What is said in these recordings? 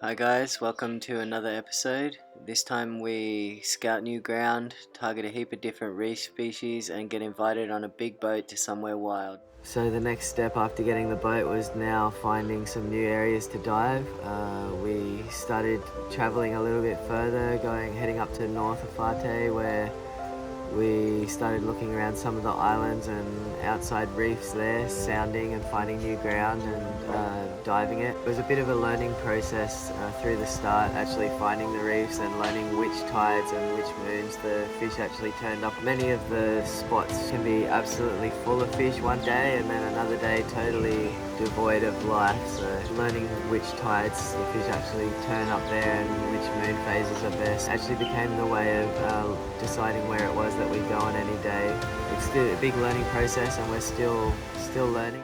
Hi guys, welcome to another episode. This time we scout new ground, target a heap of different reef species and get invited on a big boat to somewhere wild. So the next step after getting the boat was now finding some new areas to dive. We started travelling a little bit further, heading up to north of Fate, where we started looking around some of the islands and outside reefs there, sounding and finding new ground and diving it. It was a bit of a learning process through the start, actually finding the reefs and learning which tides and which moons the fish actually turned up. Many of the spots can be absolutely full of fish one day and then another day totally devoid of life, so learning which tides the fish actually turn up there and which moon phases are best actually became the way of deciding where it was that we go on any day. It's still a big learning process and we're still learning.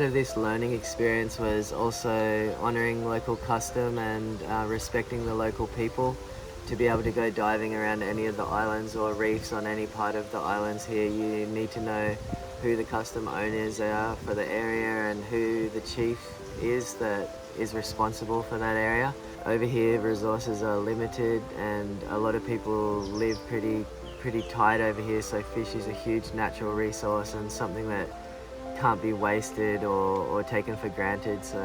of this learning experience was also honouring local custom and respecting the local people. To be able to go diving around any of the islands or reefs on any part of the islands here, you need to know who the custom owners are for the area and who the chief is that is responsible for that area. Over here, resources are limited and a lot of people live pretty tight over here, so fish is a huge natural resource and something that can't be wasted or taken for granted. So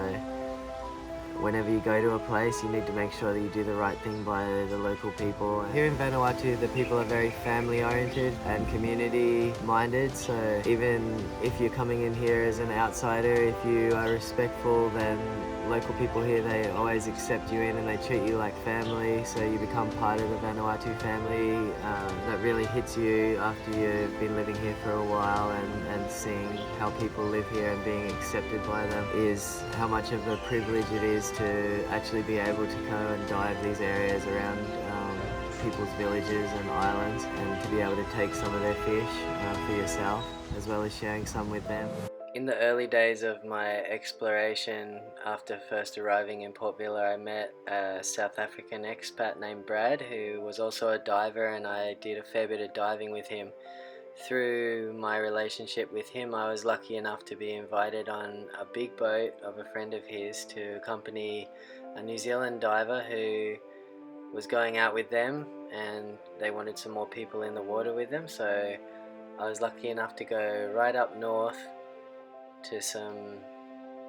whenever you go to a place, you need to make sure that you do the right thing by the local people. Here in Vanuatu, the people are very family oriented and community minded, so even if you're coming in here as an outsider, if you are respectful, then local people here, they always accept you in and they treat you like family, so you become part of the Vanuatu family. That really hits you after you've been living here for a while, and seeing how people live here and being accepted by them is how much of a privilege it is to actually be able to go and dive these areas around people's villages and islands, and to be able to take some of their fish for yourself as well as sharing some with them. In the early days of my exploration, after first arriving in Port Vila, I met a South African expat named Brad, who was also a diver, and I did a fair bit of diving with him. Through my relationship with him, I was lucky enough to be invited on a big boat of a friend of his to accompany a New Zealand diver who was going out with them, and they wanted some more people in the water with them, so I was lucky enough to go right up north to some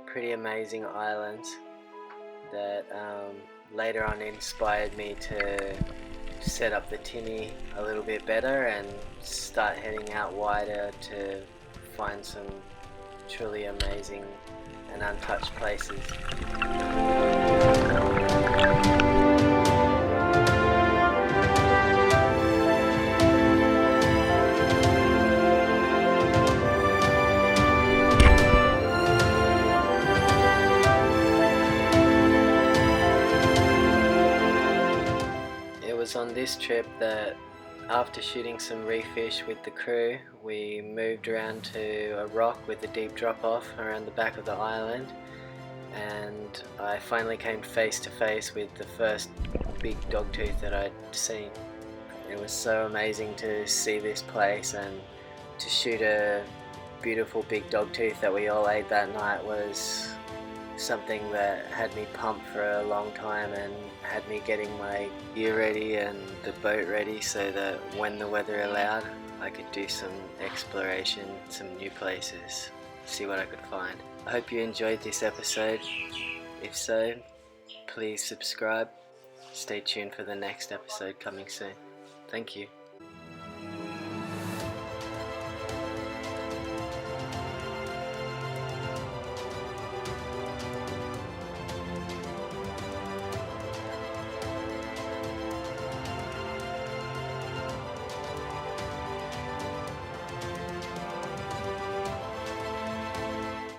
pretty amazing islands that later on inspired me to set up the tinny a little bit better and start heading out wider to find some truly amazing and untouched places. It was on this trip that, after shooting some reef fish with the crew, we moved around to a rock with a deep drop off around the back of the island, and I finally came face to face with the first big dogtooth that I'd seen. It was so amazing to see this place, and to shoot a beautiful big dogtooth that we all ate that night was something that had me pumped for a long time and had me getting my gear ready and the boat ready so that when the weather allowed, I could do some exploration, some new places, see what I could find. I hope you enjoyed this episode. If so, please subscribe. Stay tuned for the next episode coming soon. Thank you.